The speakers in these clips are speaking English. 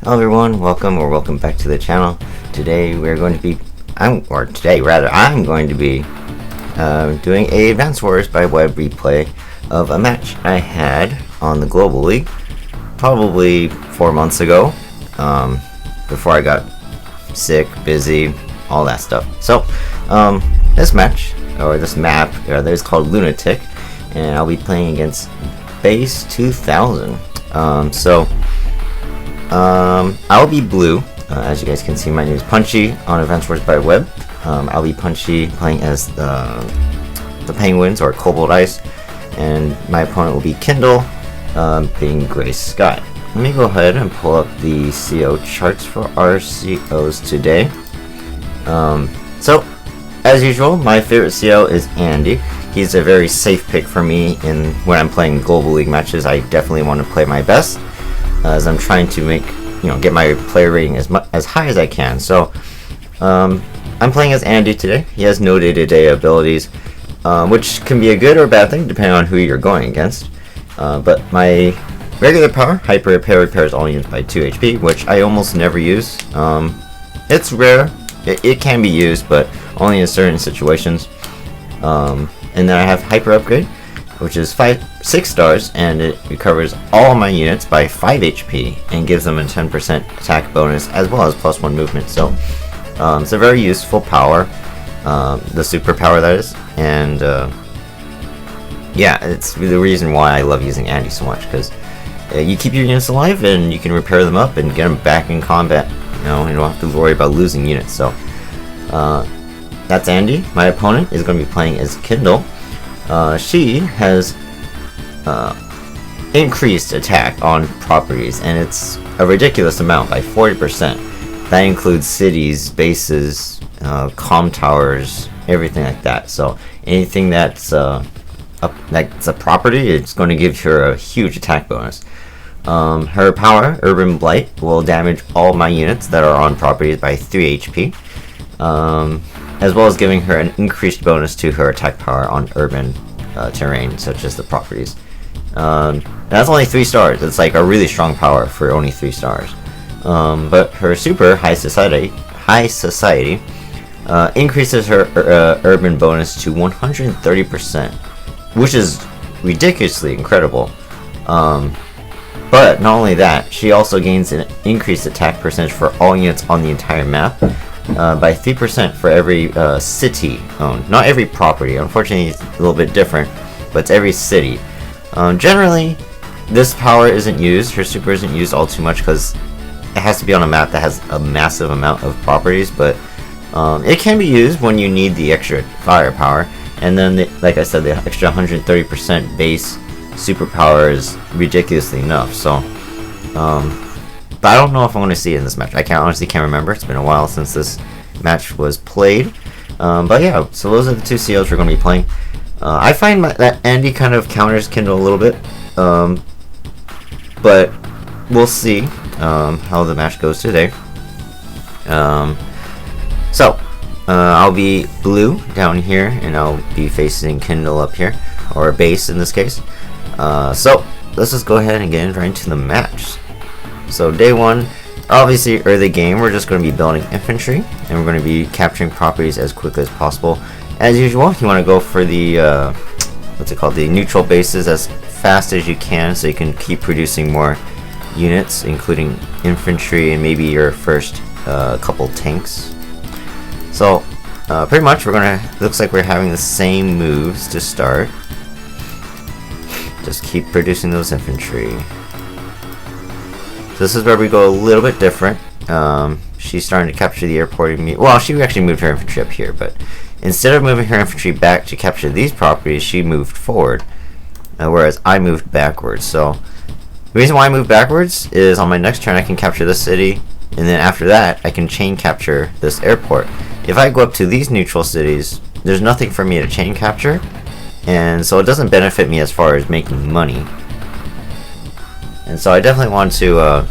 Hello everyone, welcome back to the channel. Today we're going to be, I'm going to be doing a Advance Wars by Web replay of a match I had on the Global League probably 4 months ago, before I got sick, busy, all that stuff. So this match, or this map rather, is called Lunatic, and I'll be playing against Base 2000. I'll be blue. As you guys can see, my name is Punchi on Advance Wars by Web. I'll be Punchi playing as the Penguins, or Cobalt Ice, and my opponent will be Kindle, being Gray Sky. Let me go ahead and pull up the CO charts for our COs today. So, as usual, my favorite CO is Andy. He's a very safe pick for me when I'm playing Global League matches. I definitely want to play my best, as I'm trying to get my player rating as high as I can. So I'm playing as Andy today. He has no day-to-day abilities, which can be a good or bad thing depending on who you're going against. But my regular power, Hyper Repair, repairs all units by 2 HP, which I almost never use. It's rare. It can be used, but only in certain situations. And then I have Hyper Upgrade, which is 6 stars, and it recovers all my units by 5 HP and gives them a 10% attack bonus as well as +1 movement. So it's a very useful power, the super power that is, and yeah, it's the reason why I love using Andy so much, because you keep your units alive and you can repair them up and get them back in combat. You don't have to worry about losing units. So that's Andy. My opponent is going to be playing as Kindle. She has increased attack on properties, and it's a ridiculous amount, by 40%. That includes cities, bases, comm towers, everything like that. So anything that's a property, it's going to give her a huge attack bonus. Her power, Urban Blight, will damage all my units that are on properties by 3 HP, as well as giving her an increased bonus to her attack power on urban terrain, such as the properties. That's only 3 stars. It's like a really strong power for only 3 stars. But her super, High Society, increases her urban bonus to 130%, which is ridiculously incredible. But not only that, she also gains an increased attack percentage for all units on the entire map, by 3% for every city owned. Not every property. Unfortunately, it's a little bit different, but it's every city. Generally, this power isn't used. Her super isn't used all too much because it has to be on a map that has a massive amount of properties, but it can be used when you need the extra firepower. And then, like I said, the extra 130% base superpower is ridiculously enough. So, but I don't know if I want to see it in this match. I honestly can't remember. It's been a while since this match was played. But yeah, so those are the 2 COs we're going to be playing. I find that Andy kind of counters Kindle a little bit, but we'll see how the match goes today. I'll be blue down here, and I'll be facing Kindle up here, or base in this case. So let's just go ahead and get right into the match. So day 1, obviously early game, we're just going to be building infantry, and we're going to be capturing properties as quickly as possible. As usual, you want to go for the the neutral bases as fast as you can, so you can keep producing more units, including infantry and maybe your first couple tanks. So pretty much looks like we're having the same moves to start. Just keep producing those infantry. So this is where we go a little bit different. She's starting to capture the airport. Well, she actually moved her infantry up here, but instead of moving her infantry back to capture these properties, she moved forward, whereas I moved backwards. So the reason why I moved backwards is on my next turn I can capture this city, and then after that I can chain capture this airport. If I go up to these neutral cities, there's nothing for me to chain capture, and so it doesn't benefit me as far as making money. And so I definitely want to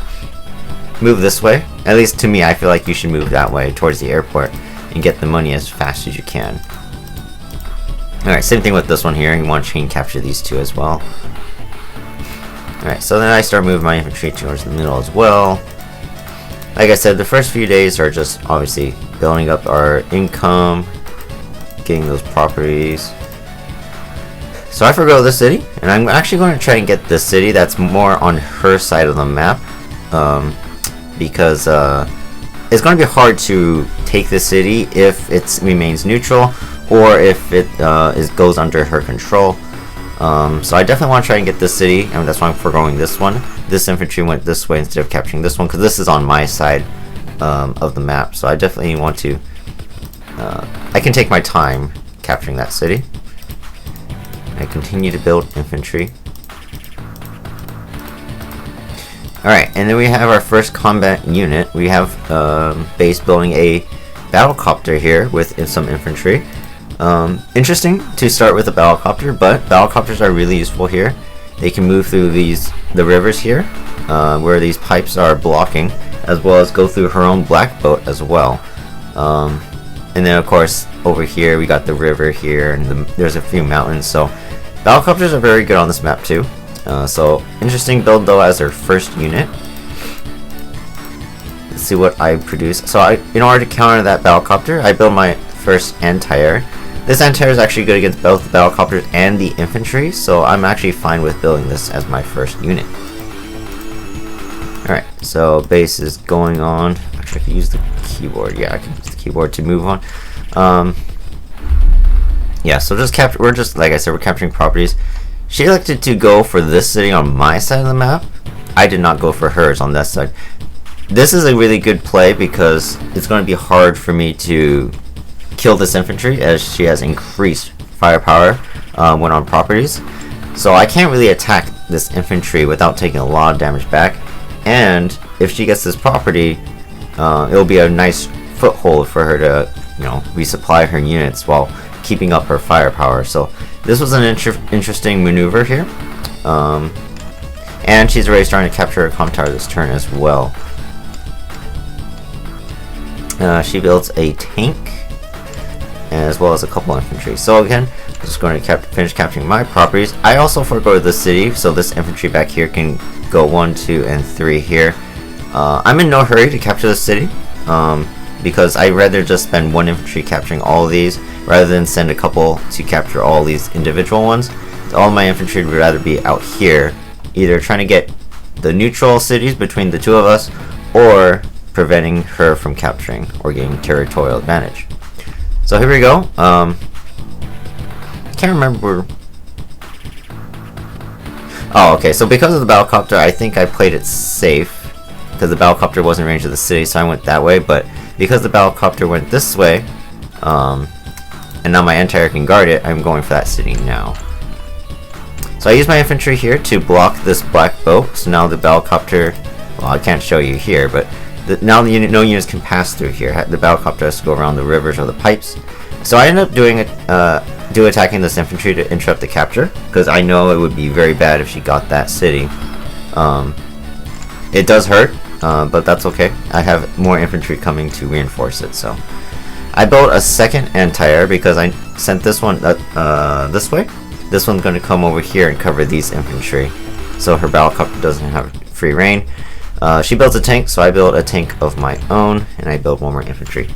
move this way. At least to me, I feel like you should move that way towards the airport and get the money as fast as you can. Alright, same thing with this one here. You want to chain capture these 2 as well. Alright, so then I start moving my infantry towards the middle as well. like I said, the first few days are just obviously building up our income, getting those properties. So I forgo the city, and I'm actually going to try and get the city that's more on her side of the map, because it's going to be hard to take the city if it remains neutral, or if it goes under her control. So I definitely want to try and get this city, and that's why I'm foregoing this one. This infantry went this way instead of capturing this one, because this is on my side of the map. So I definitely want to, I can take my time capturing that city. I continue to build infantry. Alright, and then we have our first combat unit. We have base building a battlecopter here with some infantry. Interesting to start with a battlecopter, but battlecopters are really useful here. They can move through the rivers here, where these pipes are blocking, as well as go through her own black boat as well. And then of course over here we got the river here, and there's a few mountains, so battlecopters are very good on this map too. So interesting build though as their first unit. Let's see what I produce. So in order to counter that battlecopter, I build my first anti-air. This anti-air is actually good against both the battlecopters and the infantry, so I'm actually fine with building this as my first unit. Alright, so base is going on. Actually, I can use the keyboard. Yeah, I can use the keyboard to move on. Yeah, so we're just, like I said, we're capturing properties. She elected to go for this city on my side of the map. I did not go for hers on that side. This is a really good play because it's going to be hard for me to kill this infantry, as she has increased firepower when on properties. So I can't really attack this infantry without taking a lot of damage back. And if she gets this property, it'll be a nice foothold for her to, resupply her units while keeping up her firepower. So this was an interesting maneuver here. And she's already starting to capture her Copter this turn as well. She builds a tank, as well as a couple infantry. So again, I'm just going to finish capturing my properties. I also forego the city, so this infantry back here can go 1, 2, and 3 here. I'm in no hurry to capture the city, because I'd rather just spend 1 infantry capturing all of these, rather than send a couple to capture all these individual ones. All my infantry would rather be out here, either trying to get the neutral cities between the two of us, or preventing her from capturing or getting territorial advantage. So here we go. I can't remember. Oh, okay. So because of the battlecopter, I think I played it safe because the battlecopter wasn't in range of the city, so I went that way. But because the battlecopter went this way, and now my anti-air can guard it, I'm going for that city now. So I use my infantry here to block this black boat. So now the battlecopter, well, I can't show you here, but now the no units can pass through here. The battlecopter has to go around the rivers or the pipes. So I end up attacking this infantry to interrupt the capture, because I know it would be very bad if she got that city. It does hurt, but that's okay. I have more infantry coming to reinforce it. So I built a second anti-air because I sent this one this way. This one's going to come over here and cover these infantry, so her battlecopter doesn't have free reign. She builds a tank, so I build a tank of my own, and I build 1 more infantry.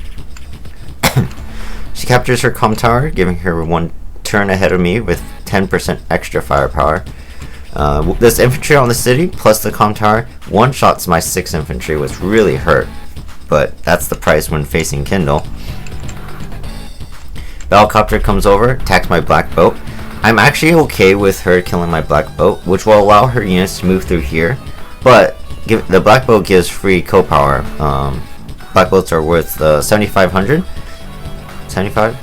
She captures her comm tower, giving her 1 turn ahead of me with 10% extra firepower. This infantry on the city, plus the comm tower, one-shots my 6 infantry, which really hurt, but that's the price when facing Kindle. Battlecopter comes over, attacks my black boat. I'm actually okay with her killing my black boat, which will allow her units to move through here, but the black boat gives free co-power. Black boats are worth 7,500. 75?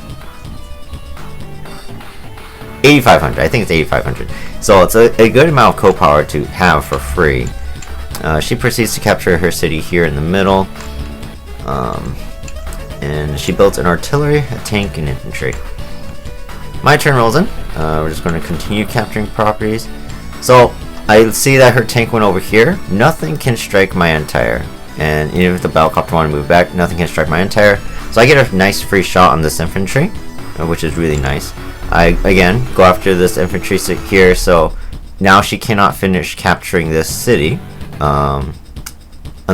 8,500. I think it's 8,500. So it's a good amount of co-power to have for free. She proceeds to capture her city here in the middle. And she builds an artillery, a tank, and infantry. My turn rolls in. We're just going to continue capturing properties. So I see that her tank went over here. Nothing can strike my anti-air. And even if the battlecopter want to move back, nothing can strike my anti-air. So I get a nice free shot on this infantry, which is really nice. I, again, go after this infantry here, so now she cannot finish capturing this city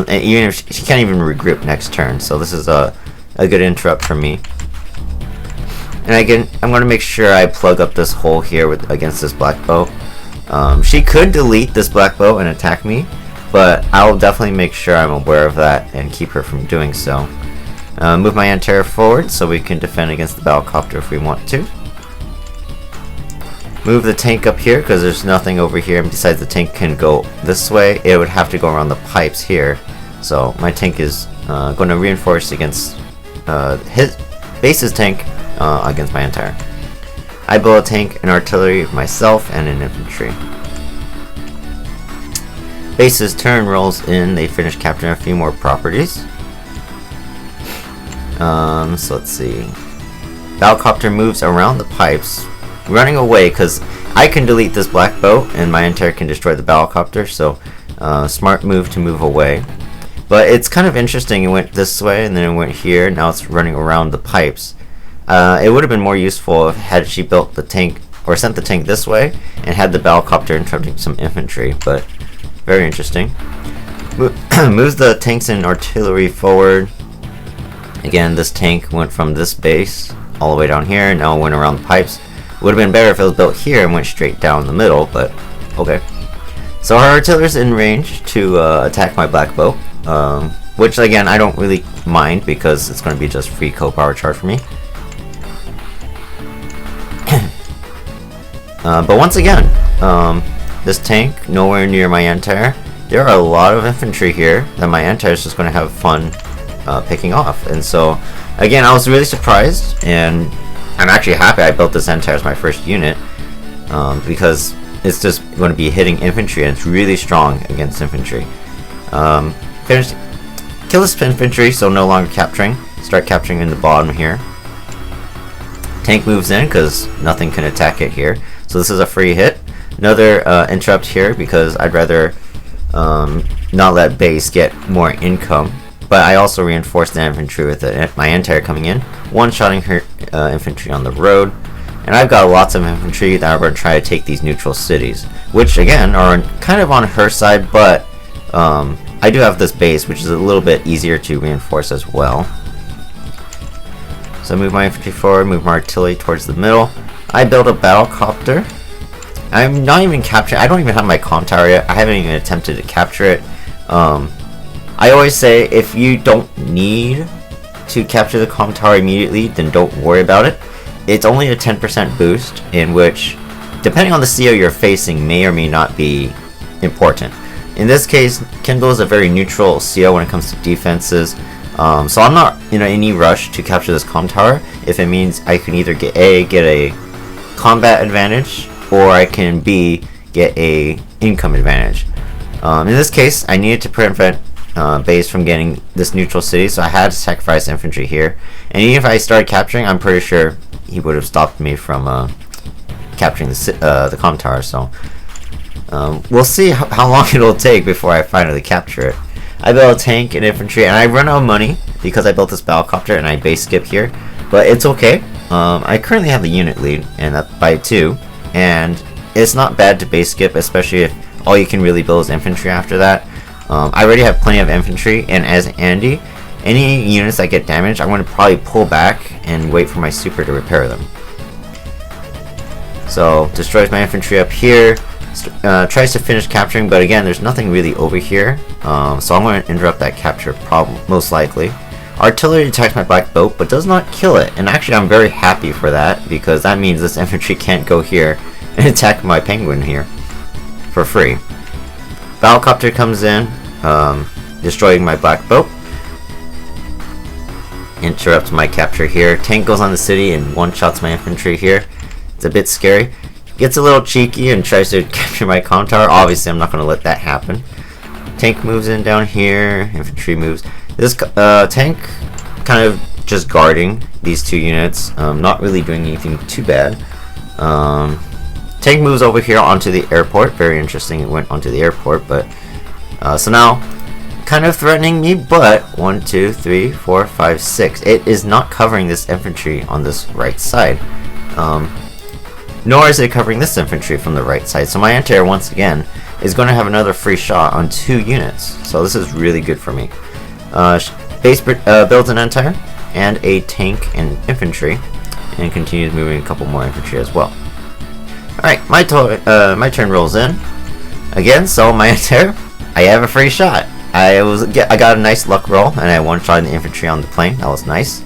even if she can't even regroup next turn. So this is a good interrupt for me. And again, I'm going to make sure I plug up this hole here against this black bow. She could delete this black bow and attack me, but I'll definitely make sure I'm aware of that and keep her from doing so. Move my anti-air forward so we can defend against the Battlecopter if we want to. Move the tank up here because there's nothing over here, and besides the tank can go this way, it would have to go around the pipes here. So my tank is going to reinforce against his base's tank against my anti-air. I build a tank, an artillery of myself, and an infantry. Base's turn rolls in, they finish capturing a few more properties. So let's see. Battlecopter moves around the pipes, running away because I can delete this black bow and my anti-air can destroy the Battlecopter, so smart move to move away. But it's kind of interesting, it went this way and then it went here, now it's running around the pipes. It would have been more useful had she built the tank, or sent the tank this way, and had the Battlecopter interrupting some infantry, but very interesting. Moves the tanks and artillery forward. Again, this tank went from this base all the way down here, and now it went around the pipes. Would have been better if it was built here and went straight down the middle, but okay. So our artillery's in range to attack my black bow, which again I don't really mind because it's going to be just free co-power charge for me. But once again, this tank nowhere near my anti-air. There are a lot of infantry here that my anti-air is just going to have fun picking off, and so again I was really surprised, and I'm actually happy I built this anti-air as my first unit because it's just going to be hitting infantry and it's really strong against infantry. Kill this infantry, so no longer capturing. Start capturing in the bottom here. Tank moves in because nothing can attack it here, so this is a free hit. Another interrupt here because I'd rather not let base get more income. But I also reinforced the infantry with my anti-air coming in, one-shotting her infantry on the road. And I've got lots of infantry that are going to try to take these neutral cities, which again are kind of on her side, but I do have this base, which is a little bit easier to reinforce as well. So move my infantry forward, move my artillery towards the middle. I build a Battlecopter. I'm not even capturing, I don't even have my comm tower yet. I haven't even attempted to capture it. I always say if you don't need to capture the comm tower immediately, then don't worry about it. It's only a 10% boost, in which, depending on the CO you're facing, may or may not be important. In this case, Kindle is a very neutral CO when it comes to defenses, so I'm not in any rush to capture this comm tower if it means I can either get a combat advantage, or I can B, get a income advantage. In this case, I needed to prevent base from getting this neutral city, so I had to sacrifice infantry here. And even if I started capturing, I'm pretty sure he would have stopped me from capturing the comm tower. So we'll see how long it'll take before I finally capture it. I built a tank and infantry, and I run out of money because I built this Battlecopter and I base skip here, but it's okay. I currently have the unit lead, and that's by 2, and it's not bad to base skip, especially if all you can really build is infantry after that. I already have plenty of infantry, and as Andy, any units that get damaged, I'm going to probably pull back and wait for my super to repair them. So, destroys my infantry up here, tries to finish capturing, but again, there's nothing really over here, so I'm going to interrupt that capture problem, most likely. Artillery attacks my black boat, but does not kill it, and actually I'm very happy for that, because that means this infantry can't go here and attack my penguin here for free. Battlecopter comes in, destroying my black boat. Interrupts my capture here. Tank goes on the city and one-shots my infantry here. It's a bit scary. Gets a little cheeky and tries to capture my comm tower. Obviously, I'm not going to let that happen. Tank moves in down here. Infantry moves. This tank kind of just guarding these two units. Not really doing anything too bad. Tank moves over here onto the airport. Very interesting, it went onto the airport, but so now kind of threatening me, but 1, 2, 3, 4, 5, 6. It is not covering this infantry on this right side. Nor is it covering this infantry from the right side. So my anti-air once again is going to have another free shot on 2 units. So this is really good for me. Base builds an Entire and a tank and infantry, and continues moving a couple more infantry as well. Alright, my turn rolls in. Again, so my Entire, I have a free shot. I got a nice luck roll, and I one-shot the infantry on the plane. That was nice.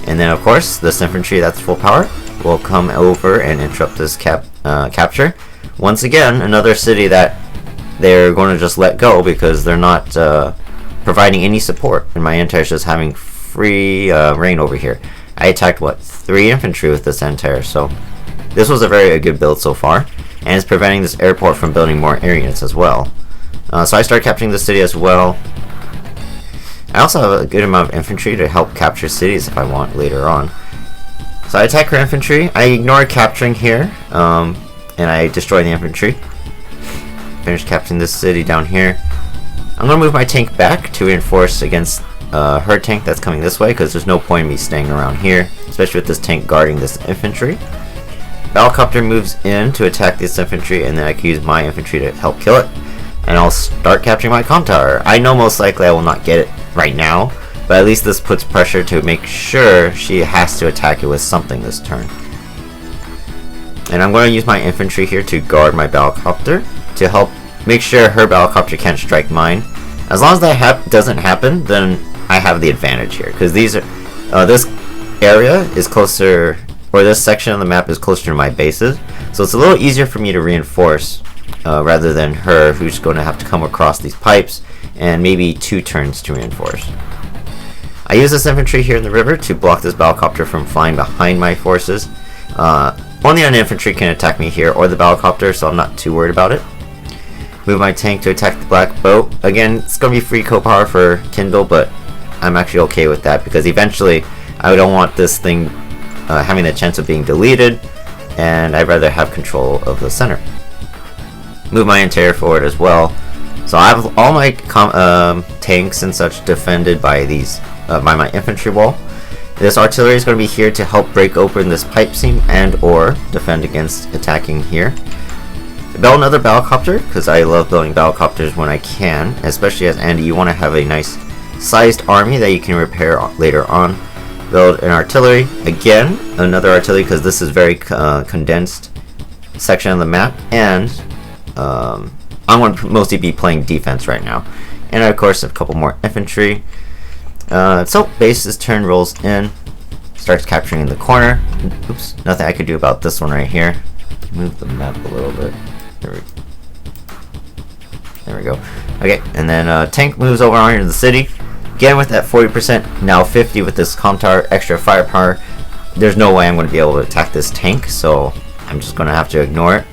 And then, of course, this infantry that's full power will come over and interrupt this capture. Once again, another city that they're going to just let go because they're not providing any support, and my Entire is just having free reign over here. I attacked, what, 3 infantry with this Entire, so this was a very good build so far, and it's preventing this airport from building more air units as well. So I start capturing the city as well. I also have a good amount of infantry to help capture cities if I want later on. So I attack her infantry. I ignore capturing here, and I destroy the infantry. Finish capturing this city down here. I'm going to move my tank back to reinforce against her tank that's coming this way, because there's no point in me staying around here, especially with this tank guarding this infantry. Battlecopter moves in to attack this infantry, and then I can use my infantry to help kill it. And I'll start capturing my comm tower. I know most likely I will not get it right now, but at least this puts pressure to make sure she has to attack it with something this turn. And I'm going to use my infantry here to guard my battlecopter to help make sure her battlecopter can't strike mine. As long as that doesn't happen, then I have the advantage here, because these are this area is closer, or this section of the map is closer to my bases, so it's a little easier for me to reinforce rather than her, who's going to have to come across these pipes and maybe 2 turns to reinforce. I use this infantry here in the river to block this battlecopter from flying behind my forces. Only an infantry can attack me here or the battlecopter, so I'm not too worried about it. Move my tank to attack the black boat. Again, it's going to be free co-power for Kindle, but I'm actually okay with that, because eventually I don't want this thing having the chance of being deleted, and I'd rather have control of the center. Move my Entire forward as well. So I have all my tanks and such defended by these by my infantry wall. This artillery is going to be here to help break open this pipe seam and or defend against attacking here. Build another battlecopter, because I love building battlecopters when I can, especially as Andy, you want to have a nice sized army that you can repair later on. Build an artillery, again another artillery, because this is very condensed section of the map, and I'm going to mostly be playing defense right now. And of course a couple more infantry. So base's turn rolls in, starts capturing in the corner. Oops, nothing I could do about this one right here. Move the map a little bit. There we go. Okay, and then tank moves over onto the city. Again with that 40%, now 50 with this comm tower, extra firepower. There's no way I'm going to be able to attack this tank, so I'm just going to have to ignore it.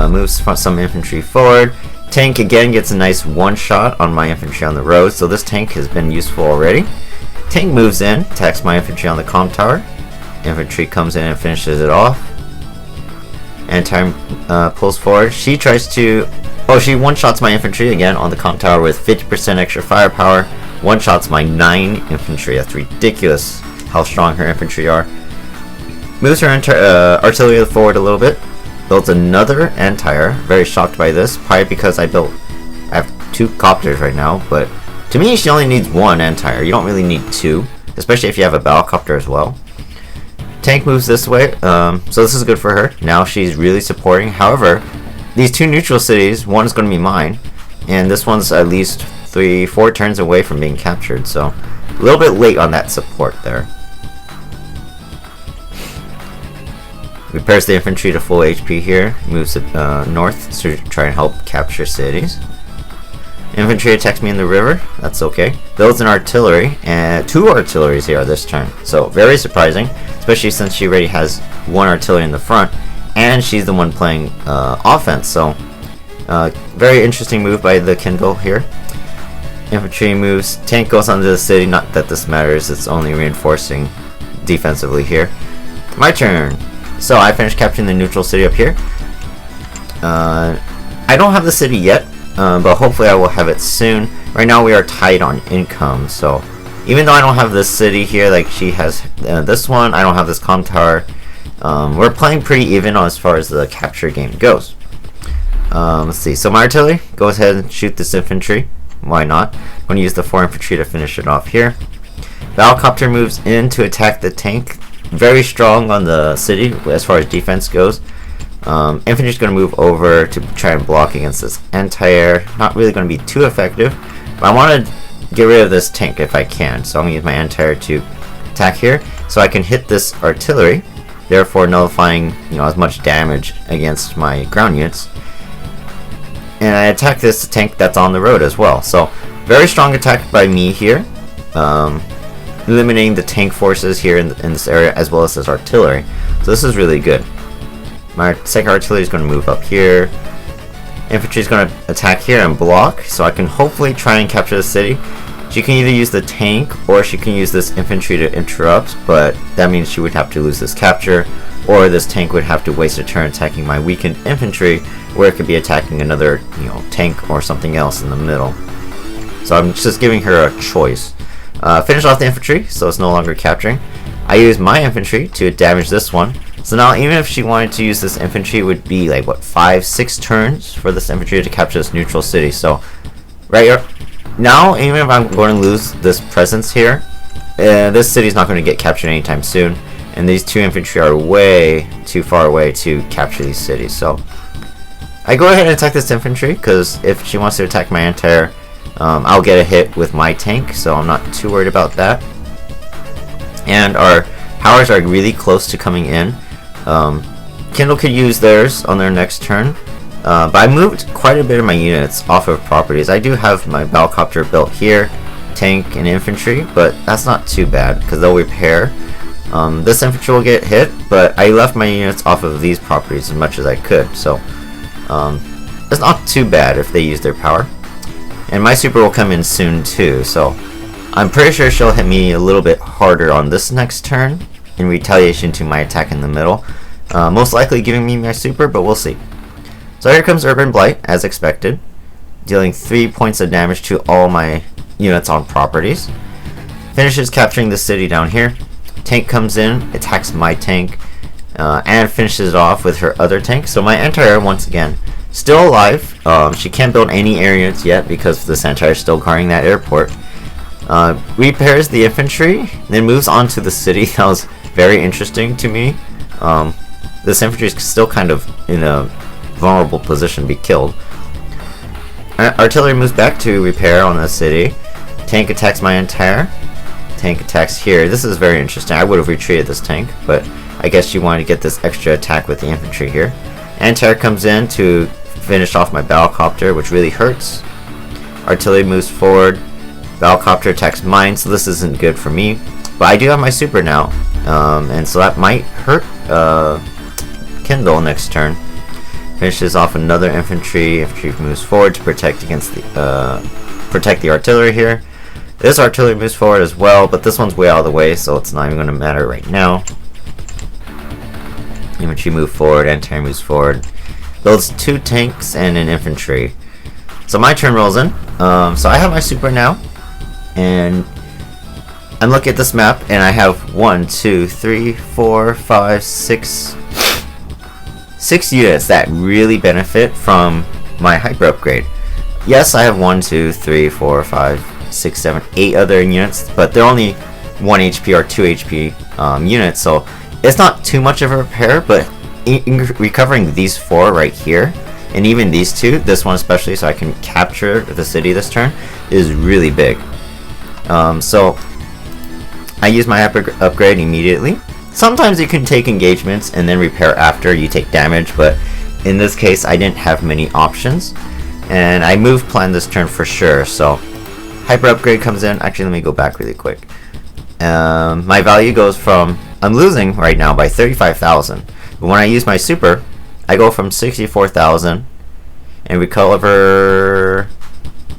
Moves some infantry forward. Tank again gets a nice one-shot on my infantry on the road, so this tank has been useful already. Tank moves in, attacks my infantry on the comm tower. Infantry comes in and finishes it off. And time pulls forward. She tries to... Oh, she one-shots my infantry again on the comm tower with 50% extra firepower. One-shots my 9 infantry. That's ridiculous how strong her infantry are. Moves her artillery forward a little bit. Builds another Entire. Very shocked by this. Probably because I have 2 Copters right now. But to me, she only needs 1 Entire. You don't really need 2. Especially if you have a Battlecopter as well. Tank moves this way. So this is good for her. Now she's really supporting. However, these 2 neutral cities, one is going to be mine. And this one's at least 3-4 turns away from being captured. So a little bit late on that support there. Repairs the infantry to full HP here. Moves it north to try and help capture cities. Infantry attacks me in the river. That's okay. Builds an artillery, and 2 artilleries here this turn. So very surprising, especially since she already has 1 artillery in the front, and she's the one playing offense. So very interesting move by the Kindle here. Infantry moves. Tank goes onto the city. Not that this matters. It's only reinforcing defensively here. My turn. So I finished capturing the neutral city up here. I don't have the city yet, but hopefully I will have it soon. Right now we are tied on income, so even though I don't have this city here, like she has this one, I don't have this comm tower. We're playing pretty even as far as the capture game goes. Let's see. So my artillery goes ahead and shoot this infantry. Why not? I'm going to use the 4 infantry to finish it off here. Copter moves in to attack the tank. Very strong on the city as far as defense goes. Infantry is going to move over to try and block against this anti-air. Not really going to be too effective. But I want to get rid of this tank if I can. So I'm going to use my anti-air to attack here. So I can hit this artillery, therefore nullifying as much damage against my ground units. And I attack this tank that's on the road as well. So very strong attack by me here. Eliminating the tank forces here in this area as well as this artillery. So this is really good. My second artillery is going to move up here. Infantry is going to attack here and block, so I can hopefully try and capture the city. She can either use the tank or she can use this infantry to interrupt, but that means she would have to lose this capture, or this tank would have to waste a turn attacking my weakened infantry, where it could be attacking another tank or something else in the middle. So I'm just giving her a choice. Finish off the infantry, so it's no longer capturing. I use my infantry to damage this one. So now even if she wanted to use this infantry, it would be like, what, 5-6 turns for this infantry to capture this neutral city. So right here, now even if I'm going to lose this presence here, this city's not going to get captured anytime soon. And these 2 infantry are way too far away to capture these cities. So I go ahead and attack this infantry, because if she wants to attack my anti-air, I'll get a hit with my tank, so I'm not too worried about that. And our powers are really close to coming in. Kindle could use theirs on their next turn, but I moved quite a bit of my units off of properties. I do have my Copter built here, tank and infantry, but that's not too bad because they'll repair. This infantry will get hit, but I left my units off of these properties as much as I could, so it's not too bad if they use their power. And my super will come in soon too, so I'm pretty sure she'll hit me a little bit harder on this next turn in retaliation to my attack in the middle. Most likely giving me my super, but we'll see. So here comes Urban Blight, as expected, dealing 3 points of damage to all my units on properties. Finishes capturing the city down here. Tank comes in, attacks my tank, and finishes it off with her other tank. So my anti-air, once again, still alive. She can't build any air units yet because the anti-air is still guarding that airport. Repairs the infantry, then moves on to the city. That was very interesting to me. This infantry is still kind of in a vulnerable position to be killed. Artillery moves back to repair on the city. Tank attacks my anti-air. Tank attacks here. This is very interesting. I would have retreated this tank, but I guess she wanted to get this extra attack with the infantry here. Anti-air comes in to finish off my Copter, which really hurts. Artillery moves forward. Copter attacks mine, so this isn't good for me. But I do have my super now, and so that might hurt Kindle next turn. Finishes off another infantry. Infantry moves forward to protect against the artillery here. This artillery moves forward as well, but this one's way out of the way, so it's not even going to matter right now. Infantry move forward, anti-air moves forward. Builds 2 tanks and an infantry. So my turn rolls in. So I have my super now, and I'm looking at this map, and I have 1, 2, 3, 4, 5, 6 units that really benefit from my hyper upgrade. Yes, I have 1, 2, 3, 4, 5, 6, 7, 8 other units, but they're only 1 HP or 2 HP units, so it's not too much of a repair, but in recovering these 4 right here, and even these 2, this one especially, so I can capture the city this turn, is really big. So I use my upgrade immediately. Sometimes you can take engagements and then repair after you take damage, but in this case I didn't have many options, and I move plan this turn for sure. So hyper upgrade comes in. Actually, let me go back really quick. My value goes from, I'm losing right now by 35,000, but when I use my super, I go from 64,000 and recover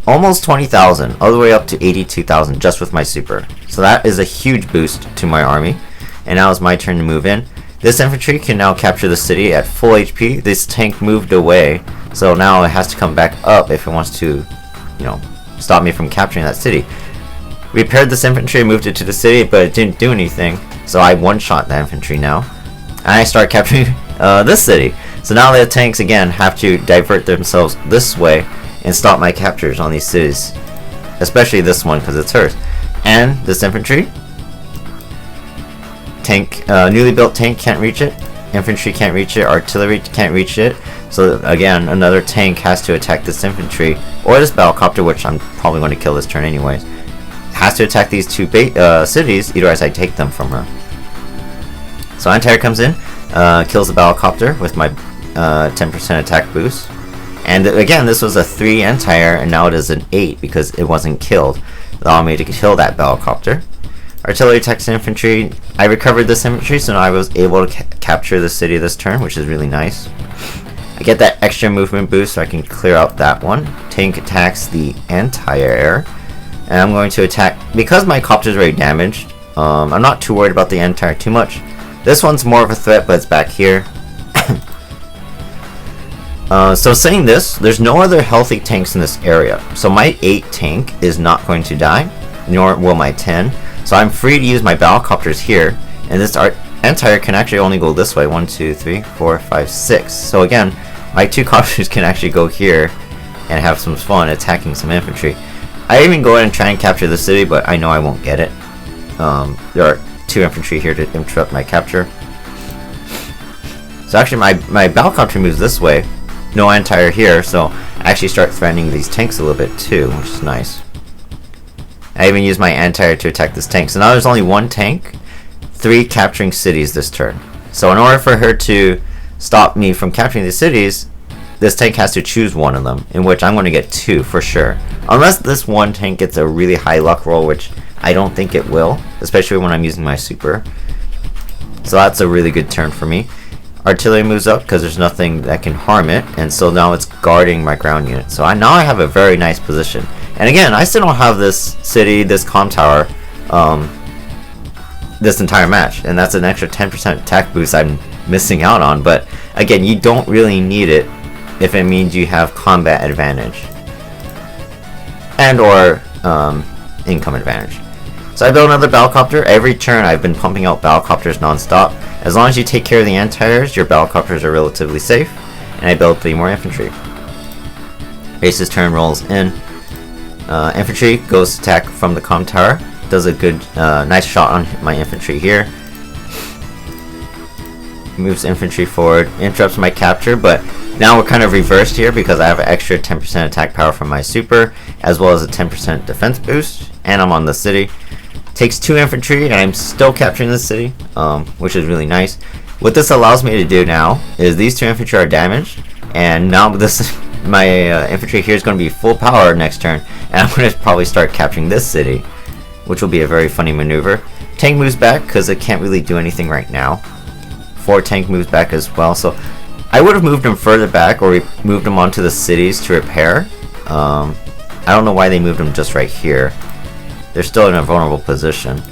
almost 20,000 all the way up to 82,000 just with my super. So that is a huge boost to my army. And now it's my turn to move in. This infantry can now capture the city at full HP. This tank moved away, so now it has to come back up if it wants to, stop me from capturing that city. Repaired this infantry, moved it to the city, but it didn't do anything. So I one-shot that infantry now. And I start capturing this city. So now the tanks again have to divert themselves this way and stop my captures on these cities, especially this one because it's hers. And this infantry tank, newly built tank can't reach it, infantry can't reach it, artillery can't reach it. So again, another tank has to attack this infantry or this battlecopter, which I'm probably going to kill this turn anyways. Has to attack these two cities, either as I take them from her. So anti-air comes in, kills the battlecopter with my 10% attack boost. And again, this was a 3 anti-air, and now it is an 8 because it wasn't killed, allowing me to kill that battlecopter. Artillery attacks the infantry. I recovered this infantry, so now I was able to capture the city this turn, which is really nice. I get that extra movement boost, so I can clear out that one. Tank attacks the anti-air, and I'm going to attack because my copter is very damaged. I'm not too worried about the anti-air too much. This one's more of a threat, but it's back here. So saying this, there's no other healthy tanks in this area. So my 8 tank is not going to die, nor will my 10. So I'm free to use my battlecopters here, and this anti-air can actually only go this way. 1, 2, 3, 4, 5, 6. So again, my 2 copters can actually go here and have some fun attacking some infantry. I even go ahead and try and capture the city, but I know I won't get it. There are 2 infantry here to interrupt my capture. So actually my battlecopter moves this way. No anti-air here, so I actually start threatening these tanks a little bit too, which is nice. I even use my anti-air to attack this tank. So now there's only 1 tank, 3 capturing cities this turn. So in order for her to stop me from capturing the cities, this tank has to choose one of them, in which I'm going to get 2 for sure. Unless this one tank gets a really high luck roll, which I don't think it will, especially when I'm using my super. So that's a really good turn for me. Artillery moves up because there's nothing that can harm it, and so now it's guarding my ground unit. So now I have a very nice position. And again, I still don't have this city, this comm tower, this entire match, and that's an extra 10% attack boost I'm missing out on. But again, you don't really need it if it means you have combat advantage and or income advantage. So I built another battlecopter. Every turn I've been pumping out battlecopters non-stop. As long as you take care of the anti-airs, your battlecopters are relatively safe. And I built 3 more infantry. Base's turn rolls in. Infantry goes to attack from the comm tower. Does a good, nice shot on my infantry here. Moves infantry forward, interrupts my capture, but now we're kind of reversed here because I have an extra 10% attack power from my super, as well as a 10% defense boost, and I'm on the city. Takes 2 infantry, and I'm still capturing the city, which is really nice. What this allows me to do now is these 2 infantry are damaged, and now this my infantry here is going to be full power next turn, and I'm going to probably start capturing this city, which will be a very funny maneuver. Tank moves back because it can't really do anything right now. 4 tank moves back as well, so I would have moved them further back or moved them onto the cities to repair. I don't know why they moved them just right here. They're still in a vulnerable position.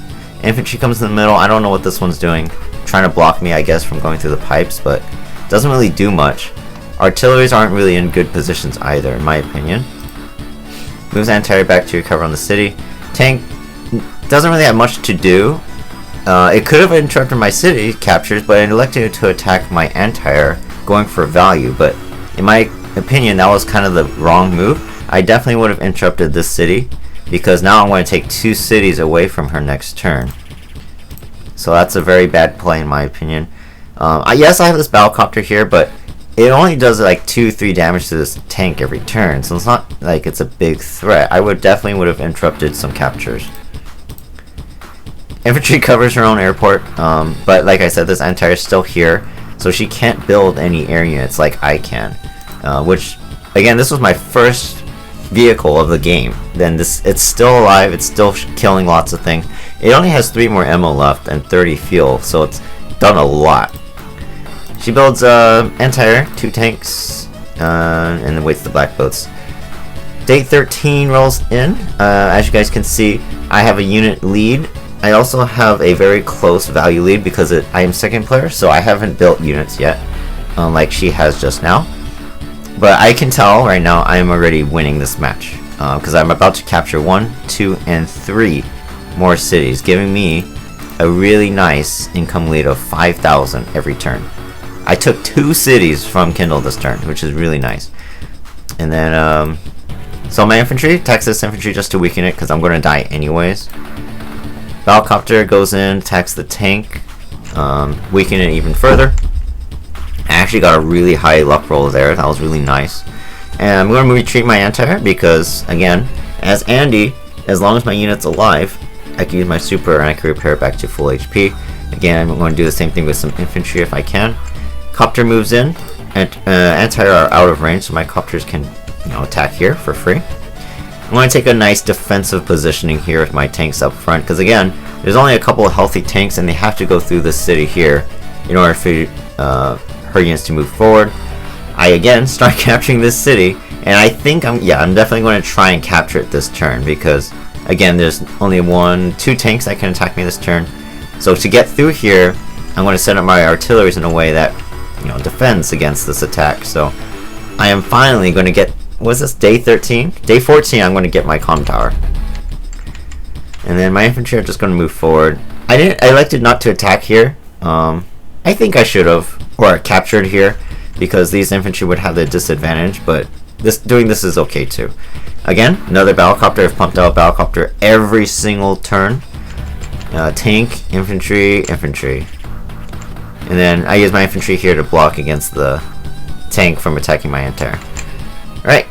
Infantry comes in the middle. I don't know what this one's doing. Trying to block me, I guess, from going through the pipes, but doesn't really do much. Artilleries aren't really in good positions either, in my opinion. Moves anti-air back to recover on the city. Tank doesn't really have much to do. It could have interrupted my city captures, but it elected to attack my anti-air, going for value. But in my opinion, that was kind of the wrong move. I definitely would have interrupted this city, because now I'm going to take 2 cities away from her next turn. So that's a very bad play in my opinion. Yes, I have this battlecopter here, but it only does like 2-3 damage to this tank every turn, so it's not like it's a big threat. I would have interrupted some captures. Infantry covers her own airport, but like I said, this anti-air is still here, so she can't build any air units like I can. Which, again, this was my first vehicle of the game. Then it's still alive, it's still killing lots of things. It only has 3 more ammo left and 30 fuel, so it's done a lot. She builds anti-air, 2 tanks, and then waits the black boats. Day 13 rolls in. As you guys can see, I have a unit lead. I also have a very close value lead because I am second player, so I haven't built units yet, like she has just now. But I can tell right now I am already winning this match because I'm about to capture 1, 2, and 3 more cities, giving me a really nice income lead of 5,000 every turn. I took 2 cities from Kindle this turn, which is really nice. And then, so my infantry attacks this infantry just to weaken it, because I'm going to die anyways. Battlecopter goes in, attacks the tank, weaken it even further. I actually got a really high luck roll there. That was really nice. And I'm going to retreat my anti-air because, again, as Andy, as long as my unit's alive, I can use my super and I can repair it back to full HP. Again, I'm going to do the same thing with some infantry if I can. Copter moves in, and anti-air are out of range, so my copters can, attack here for free. I'm going to take a nice defensive positioning here with my tanks up front, because again, there's only a couple of healthy tanks, and they have to go through the city here in order for her units to move forward. I again start capturing this city, and I think I'm definitely going to try and capture it this turn, because again, there's only 2 tanks that can attack me this turn. So to get through here, I'm going to set up my artilleries in a way that defends against this attack. So I am finally going to get, what's this, day 13? Day 14 I'm going to get my comm tower. And then my infantry are just going to move forward. I elected not to attack here. I think I should have, or captured here, because these infantry would have the disadvantage, but doing this is okay too. Again, another battlecopter. I've pumped out a battlecopter every single turn. Tank, infantry, infantry. And then I use my infantry here to block against the tank from attacking my anti-air. Alright,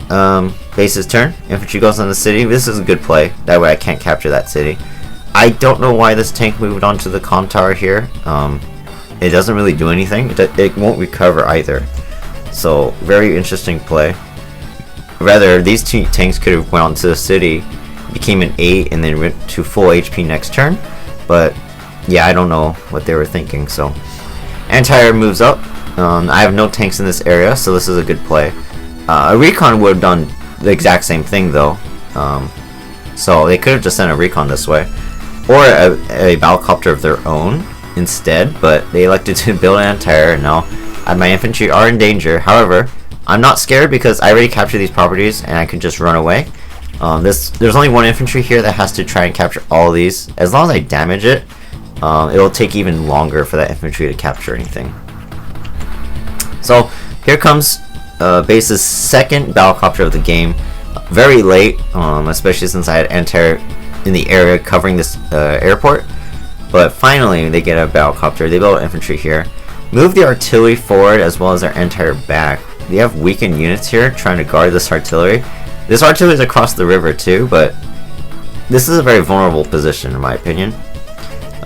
base's turn. Infantry goes on the city. This is a good play. That way I can't capture that city. I don't know why this tank moved onto the comm tower here. It doesn't really do anything. It won't recover either. So, very interesting play. Rather, these 2 tanks could have went onto the city, became an 8, and then went to full HP next turn. But, yeah, I don't know what they were thinking. So, anti-air moves up. I have no tanks in this area, so this is a good play. A recon would have done the exact same thing, though. So, they could have just sent a recon this way. Or a battlecopter of their own instead, but they elected to build an anti-air, and now my infantry are in danger. However, I'm not scared because I already captured these properties and I can just run away. There's only 1 infantry here that has to try and capture all these. As long as I damage it, it'll take even longer for that infantry to capture anything. So here comes base's second battlecopter of the game. Very late, especially since I had anti-air in the area covering this airport. But finally, they get a battlecopter. They build infantry here. Move the artillery forward as well as their anti-air back. They have weakened units here trying to guard this artillery. This artillery is across the river too, but this is a very vulnerable position in my opinion.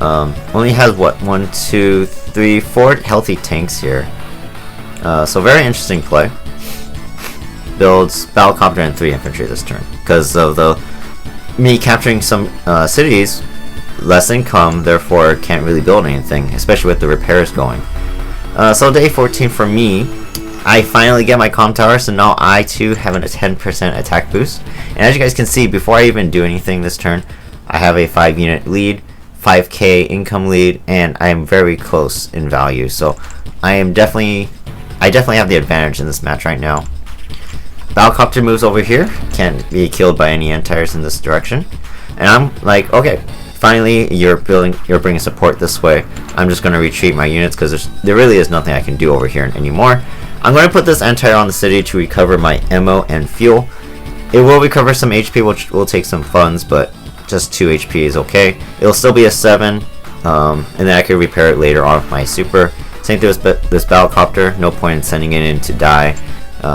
Only has what, 1, 2, 3, 4 healthy tanks here. So very interesting play. Builds battlecopter and 3 infantry this turn because of me capturing some cities. Less income, therefore can't really build anything, especially with the repairs going. So day 14 for me, I finally get my comm tower, so now I too have a 10% attack boost. And as you guys can see, before I even do anything this turn, I have a 5 unit lead, 5k income lead, and I am very close in value. So I definitely have the advantage in this match right now. Battlecopter moves over here, can't be killed by any anti-airs in this direction. And I'm like, okay, finally you're bringing support this way. I'm just going to retreat my units because there really is nothing I can do over here anymore. I'm going to put this anti-air on the city to recover my ammo and fuel. It will recover some HP, which will take some funds, but just 2 HP is okay. It'll still be a 7, and then I can repair it later on with my super. Same thing with this battlecopter. No point in sending it in to die.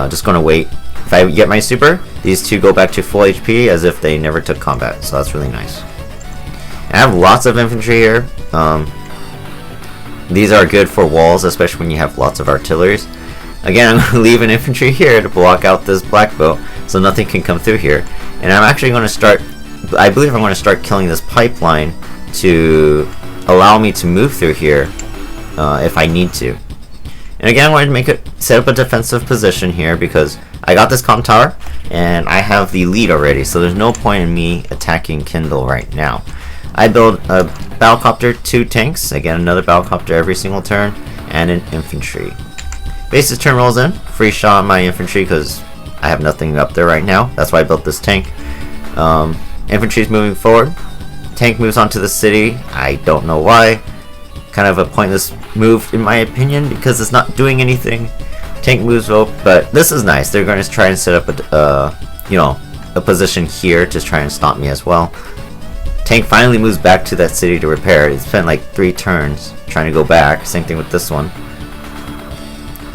Just going to wait. If I get my super, these 2 go back to full HP as if they never took combat, so that's really nice. I have lots of infantry here. These are good for walls, especially when you have lots of artilleries. Again, I'm going to leave an infantry here to block out this black boat so nothing can come through here. And I'm actually going to start, I believe I'm going to start killing this pipeline to allow me to move through here if I need to. And again, I wanted to set up a defensive position here because I got this comm tower and I have the lead already, so there's no point in me attacking Kindle right now. I build a battlecopter, 2 tanks, again another battlecopter every single turn, and an infantry. Base's turn rolls in, free shot on my infantry because I have nothing up there right now. That's why I built this tank. Infantry is moving forward. Tank moves onto the city. I don't know why. kind of a pointless move in my opinion because it's not doing anything. Tank moves up, but this is nice. They're going to try and set up a, a position here to try and stop me as well. Tank finally moves back to that city to repair. It spent like 3 turns trying to go back. Same thing with this one.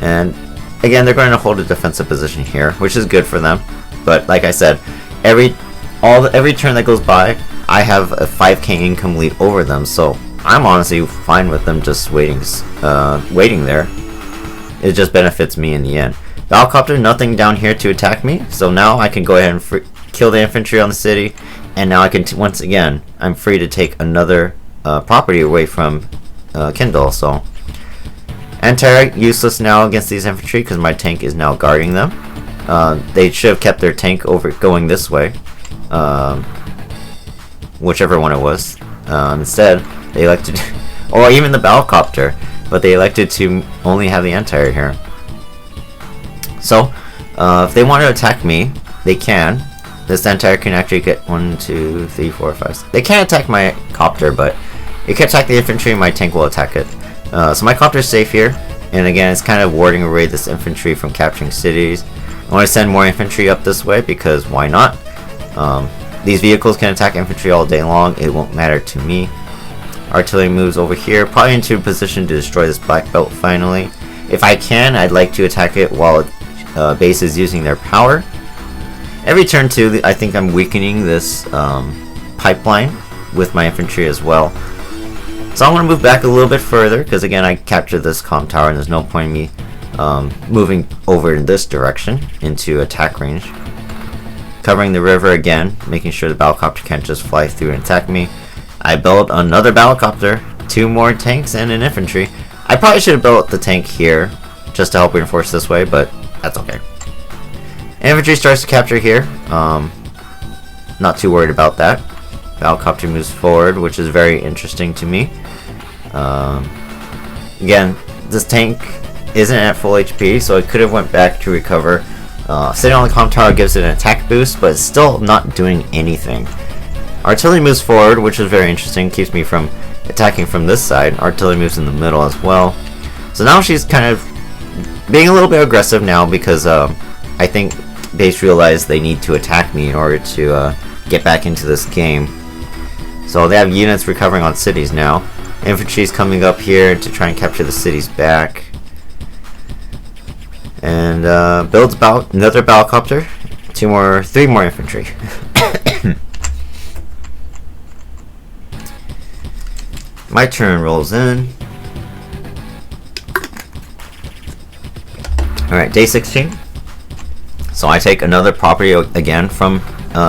And again, they're going to hold a defensive position here, which is good for them. But like I said, every turn that goes by, I have a 5k income lead over them. So I'm honestly fine with them just waiting there. It just benefits me in the end. Battlecopter, nothing down here to attack me, so now I can go ahead and kill the infantry on the city, and now I can once again, I'm free to take another property away from Kindle. So anti useless now against these infantry because my tank is now guarding them. They should have kept their tank going this way, whichever one it was. Instead, they elected, or even the Battlecopter. But they elected to only have the anti-air here. So, if they want to attack me, they can. This anti-air can actually get 1, 2, 3, 4, 5, 6. They can't attack my copter, but it can attack the infantry and my tank will attack it. So my copter is safe here. And again, it's kind of warding away this infantry from capturing cities. I want to send more infantry up this way because why not? These vehicles can attack infantry all day long. It won't matter to me. Artillery moves over here, probably into a position to destroy this black belt finally. If I can, I'd like to attack it while base is using their power. Every turn too, I think I'm weakening this pipeline with my infantry as well. So I want to move back a little bit further because again I captured this comm tower and there's no point in me moving over in this direction into attack range. Covering the river again, making sure the Battlecopter can't just fly through and attack me. I built another Battlecopter, 2 more tanks, and an infantry. I probably should have built the tank here, just to help reinforce this way, but that's okay. Infantry starts to capture here. Not too worried about that. Battlecopter moves forward, which is very interesting to me. Again, this tank isn't at full HP, so it could have went back to recover. Sitting on the comm tower gives it an attack boost, but it's still not doing anything. Artillery moves forward, which is very interesting, keeps me from attacking from this side. Artillery moves in the middle as well. So now she's kind of being a little bit aggressive now because I think base realized they need to attack me in order to get back into this game. So they have units recovering on cities now. Infantry's coming up here to try and capture the cities back. And builds about another Battlecopter, 3 more infantry. My turn rolls in. Alright, day 16. So I take another property again from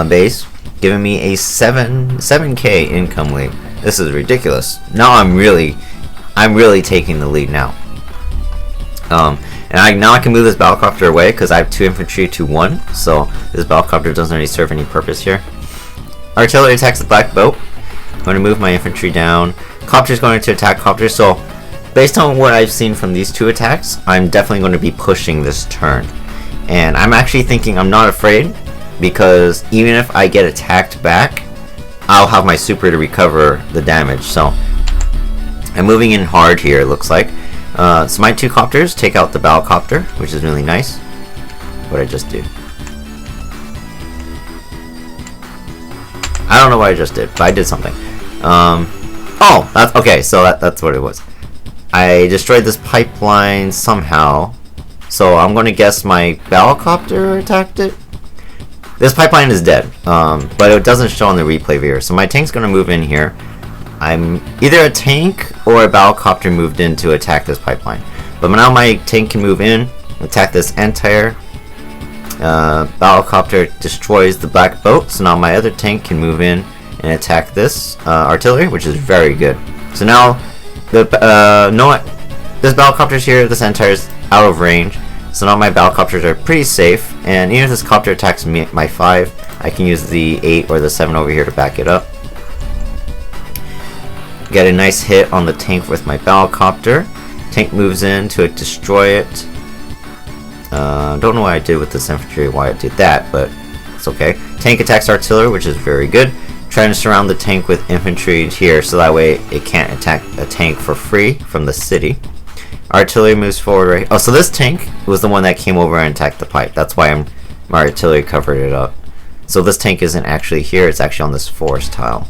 base, giving me a 7k income lead. This is ridiculous. Now I'm really taking the lead now. And now I can move this Battlecopter away because I have 2 infantry to 1. So this Battlecopter doesn't really serve any purpose here. Artillery attacks the black boat. I'm going to move my infantry down. Copter's going to attack Copter, so based on what I've seen from these 2 attacks, I'm definitely going to be pushing this turn. And I'm actually thinking I'm not afraid, because even if I get attacked back, I'll have my super to recover the damage. So I'm moving in hard here, it looks like. So my 2 Copters take out the Battlecopter, which is really nice. What I just did. I don't know what I just did, but I did something. Oh, that's okay. So that's what it was. I destroyed this pipeline somehow. So I'm going to guess my Battlecopter attacked it. This pipeline is dead, but it doesn't show on the replay viewer. So my tank's going to move in here. I'm either a tank or a Battlecopter moved in to attack this pipeline. But now my tank can move in, attack this anti-air. Battlecopter destroys the black boat, so now my other tank can move in and attack this artillery, which is very good. So now this Battlecopter's here, this anti-air's out of range. So now my Battlecopters are pretty safe, and even if this Copter attacks me, my 5, I can use the 8 or the 7 over here to back it up. Get a nice hit on the tank with my Battlecopter. Tank moves in to destroy it. Don't know what I did with this infantry, why I did that, but it's okay. Tank attacks artillery, which is very good. trying to surround the tank with infantry here, so that way it can't attack a tank for free from the city. Artillery moves forward right. Oh, so this tank was the one that came over and attacked the pipe. That's why my artillery covered it up. So this tank isn't actually here, it's actually on this forest tile.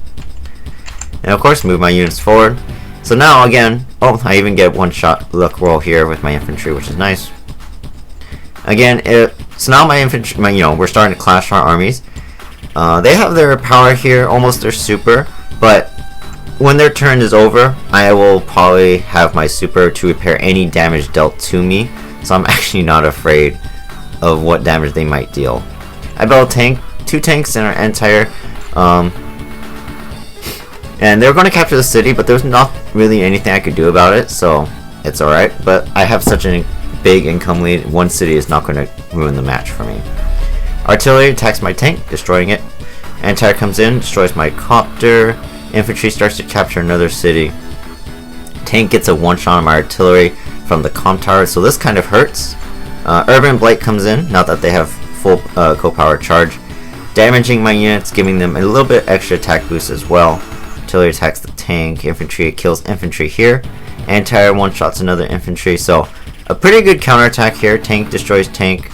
And of course, move my units forward. So now again, oh, I even get one shot luck roll here with my infantry, which is nice. Again, so now my infantry, we're starting to clash our armies. They have their power here, almost their super, but when their turn is over, I will probably have my super to repair any damage dealt to me. So I'm actually not afraid of what damage they might deal. I built a tank, 2 tanks in our entire, and they're going to capture the city, but there's not really anything I could do about it, so it's alright. But I have such a big income lead, one city is not going to ruin the match for me. Artillery attacks my tank, destroying it. Anti comes in, destroys my copter. Infantry starts to capture another city. Tank gets a one-shot on my artillery from the comp tower, so this kind of hurts. Urban Blight comes in, now that they have full co-power charge, damaging my units, giving them a little bit extra attack boost as well. Artillery attacks the tank. Infantry kills infantry here. Anti one-shots another infantry, so a pretty good counterattack here. Tank destroys tank.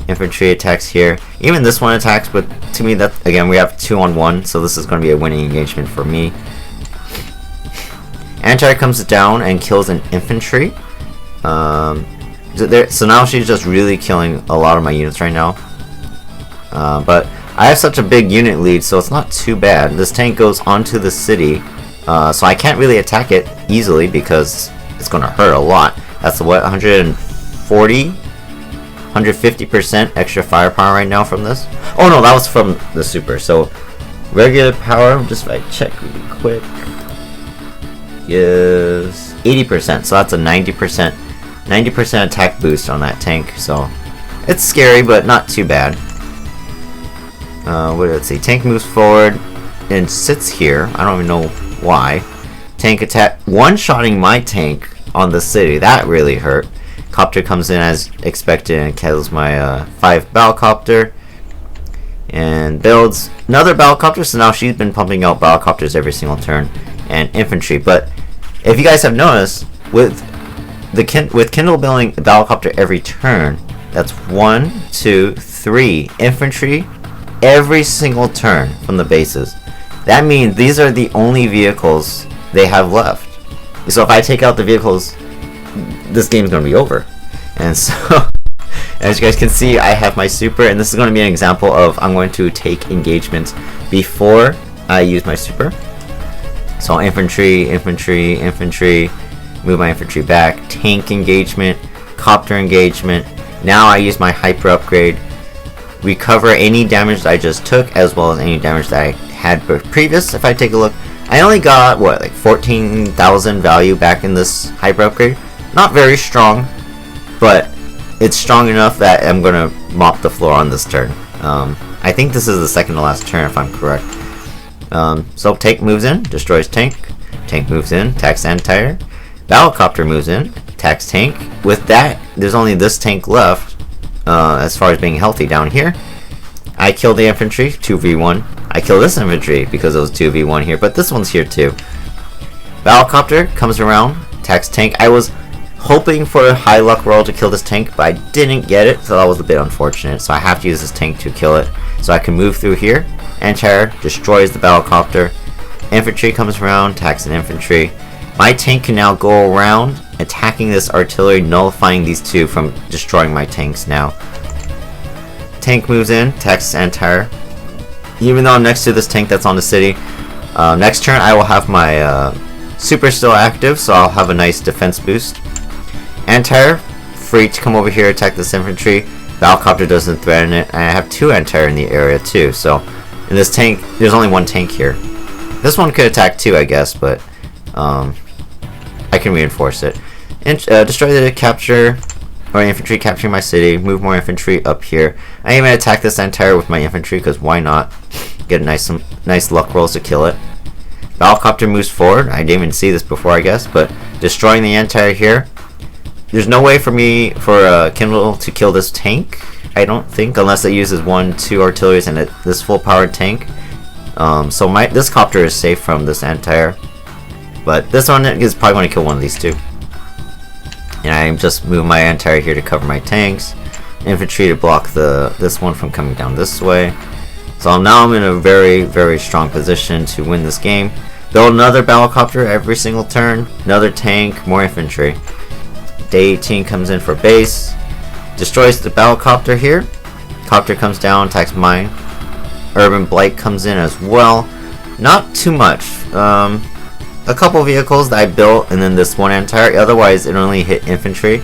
Infantry attacks here. Even this one attacks, but to me, that again, we have 2-on-1, so this is going to be a winning engagement for me. Anti comes down and kills an infantry. So now she's just really killing a lot of my units right now. But I have such a big unit lead, so it's not too bad. This tank goes onto the city, so I can't really attack it easily because it's going to hurt a lot. That's what, 140? 150% extra firepower right now from this. Oh no, that was from the super. So regular power, just if I check really quick, is 80%. So that's a 90% attack boost on that tank. So it's scary, but not too bad. Let's see. Tank moves forward and sits here. I don't even know why. Tank attack, one-shotting my tank on the city. That really hurt. Copter comes in as expected and kills my 5 Battlecopter and builds another Battlecopter. So now she's been pumping out Battlecopters every single turn and infantry. But if you guys have noticed, with Kindle building Battlecopter every turn, that's 1, 2, 3 infantry every single turn from the bases. That means these are the only vehicles they have left. So if I take out the vehicles, this game's going to be over. And so, as you guys can see, I have my super, and this is going to be an example of I'm going to take engagements before I use my super. So infantry, move my infantry back, tank engagement, copter engagement. Now I use my hyper upgrade, recover any damage that I just took, as well as any damage that I had previous. If I take a look, I only got, what, like 14,000 value back in this hyper upgrade. Not very strong, but it's strong enough that I'm going to mop the floor on this turn. I think this is the second to last turn, if I'm correct. So tank moves in, destroys tank. Tank moves in, attacks anti-air. Battlecopter moves in, attacks tank. With that, there's only this tank left, as far as being healthy down here. I kill the infantry, 2v1. I kill this infantry because it was 2v1 here, but this one's here too. Battlecopter comes around, attacks tank. I was hoping for a high luck roll to kill this tank, but I didn't get it, so that was a bit unfortunate. So I have to use this tank to kill it. So I can move through here. Anti-air destroys the Battlecopter. Infantry comes around, attacks an infantry. My tank can now go around, attacking this artillery, nullifying these two from destroying my tanks now. Tank moves in, attacks anti-air. Even though I'm next to this tank that's on the city, next turn I will have my super still active, so I'll have a nice defense boost. Anti-air, free to come over here, attack this infantry. Battlecopter doesn't threaten it, and I have 2 anti-air in the area too, so in this tank, there's only 1 tank here. This one could attack 2, I guess, but I can reinforce it. And destroy the capture, or infantry capturing my city, move more infantry up here. I even attack this anti-air with my infantry, because why not? Get a some nice luck rolls to kill it. Battlecopter moves forward. I didn't even see this before, I guess, but destroying the anti-air here. There's no way for me, for Kindle to kill this tank, I don't think, unless it uses 1, 2 artilleries and this full powered tank. So this copter is safe from this anti-air, but this one is probably going to kill one of these two. And I just move my anti-air here to cover my tanks, infantry to block this one from coming down this way. So now I'm in a very, very strong position to win this game. Build another battlecopter every single turn, another tank, more infantry. Day 18 comes in for base, destroys the battlecopter here. Copter comes down, attacks mine. Urban Blight comes in as well. Not too much. A couple vehicles that I built, and then this one anti-air. Otherwise, it only hit infantry,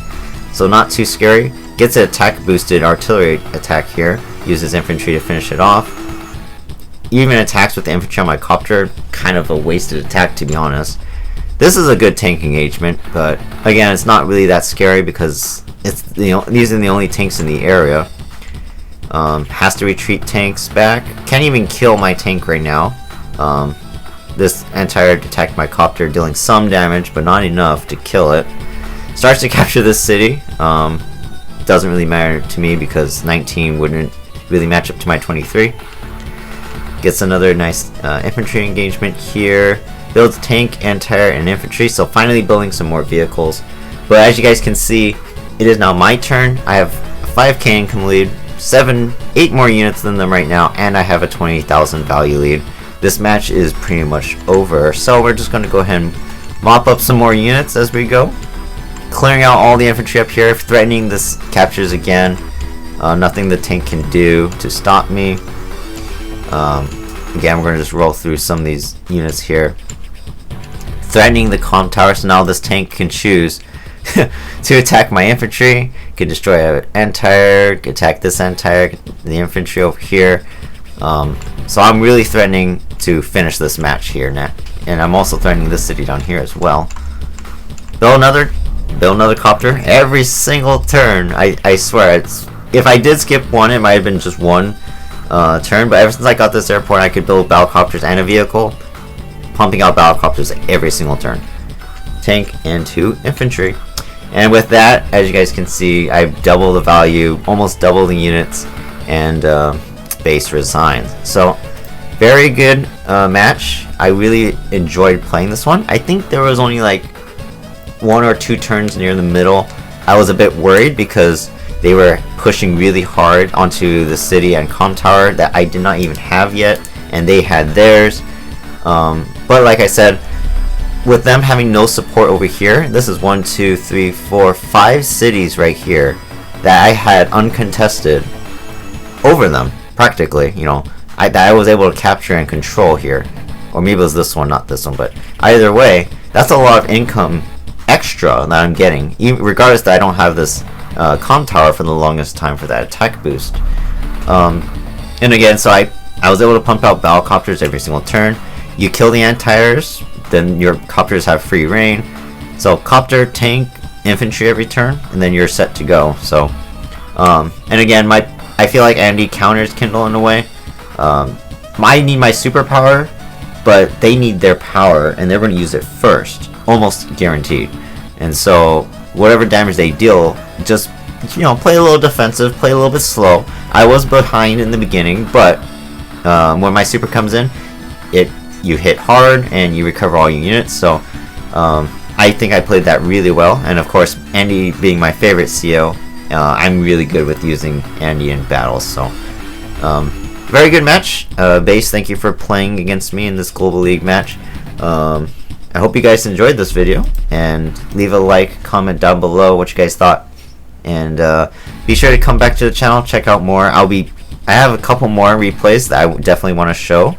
so not too scary. Gets an attack boosted artillery attack here. Uses infantry to finish it off. Even attacks with the infantry on my copter. Kind of a wasted attack, to be honest. This is a good tank engagement, but again, it's not really that scary because it's these are the only tanks in the area. Has to retreat tanks back. Can't even kill my tank right now. This anti-air attacked my copter, dealing some damage, but not enough to kill it. Starts to capture this city. Doesn't really matter to me because 19 wouldn't really match up to my 23. Gets another nice infantry engagement here. Builds tank, anti-air, and infantry. So finally building some more vehicles. But as you guys can see, it is now my turn. I have a 5k income lead, 8 more units than them right now, and I have a 20,000 value lead. This match is pretty much over, so we're just going to go ahead and mop up some more units as we go. Clearing out all the infantry up here, threatening this captures again. Nothing the tank can do to stop me. Again, we're going to just roll through some of these units here. Threatening the comm tower, so now this tank can choose to attack my infantry. Can destroy an anti-air, attack this anti-air, the infantry over here. So I'm really threatening to finish this match here now, and I'm also threatening this city down here as well. Build another copter every single turn. I swear, if I did skip one, it might have been just one turn. But ever since I got this airport, I could build battlecopters and a vehicle, pumping out battlecopters every single turn. Tank and 2 infantry. And with that, as you guys can see, I've doubled the value, almost double the units, and base resigned. So very good match. I really enjoyed playing this one. I think there was only like 1 or 2 turns near the middle I was a bit worried because they were pushing really hard onto the city and comm tower that I did not even have yet, and they had theirs. But like I said, with them having no support over here, this is 1, 2, 3, 4, 5 cities right here that I had uncontested over them, practically, that I was able to capture and control here. Or maybe it was this one, not this one, but either way, that's a lot of income extra that I'm getting, even regardless that I don't have this comm tower for the longest time for that attack boost. And again, so I was able to pump out battlecopters every single turn. You kill the anti-airs, then your copters have free reign. So copter, tank, infantry every turn, and then you're set to go. So, and again, I feel like Andy counters Kindle in a way. I need my superpower, but they need their power, and they're going to use it first, almost guaranteed. And so, whatever damage they deal, just play a little defensive, play a little bit slow. I was behind in the beginning, but when my super comes in, you hit hard and you recover all your units. So I think I played that really well, and of course, Andy being my favorite CO, I'm really good with using Andy in battles. So very good match. Base, thank you for playing against me in this Global League match. I hope you guys enjoyed this video, and leave a like, comment down below what you guys thought, and be sure to come back to the channel, check out more. I have a couple more replays that I definitely want to show,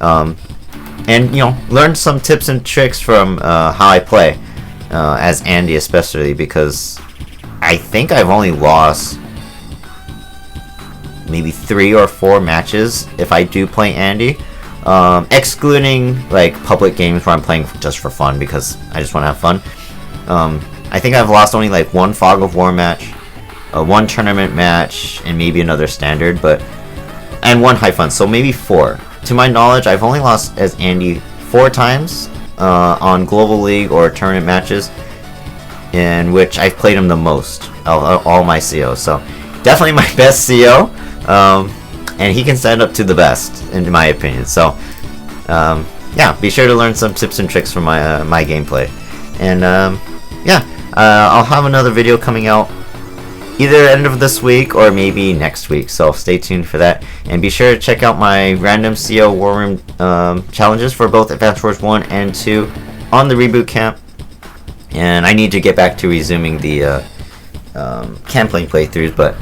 and learn some tips and tricks from how I play as Andy, especially because I think I've only lost maybe 3 or 4 matches if I do play Andy, excluding like public games where I'm playing just for fun because I just want to have fun. I think I've lost only like 1 Fog of War match, 1 tournament match, and maybe another standard, and 1 high fun, so maybe 4. To my knowledge, I've only lost as Andy 4 times on Global League or tournament matches, in which I've played him the most of all my COs. So definitely my best CO. and he can stand up to the best, in my opinion. So, yeah, be sure to learn some tips and tricks from my gameplay. And yeah, I'll have another video coming out either end of this week or maybe next week, so stay tuned for that. And be sure to check out my random CO War Room challenges for both Advance Wars 1 and 2 on the Reboot Camp. And I need to get back to resuming the campaign playthroughs, but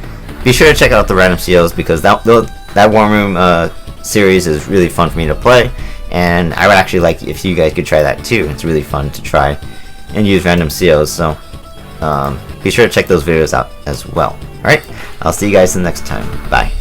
be sure to check out the random COs, because that War Room series is really fun for me to play, and I would actually like if you guys could try that too. It's really fun to try and use random COs, so be sure to check those videos out as well. Alright, I'll see you guys the next time. Bye.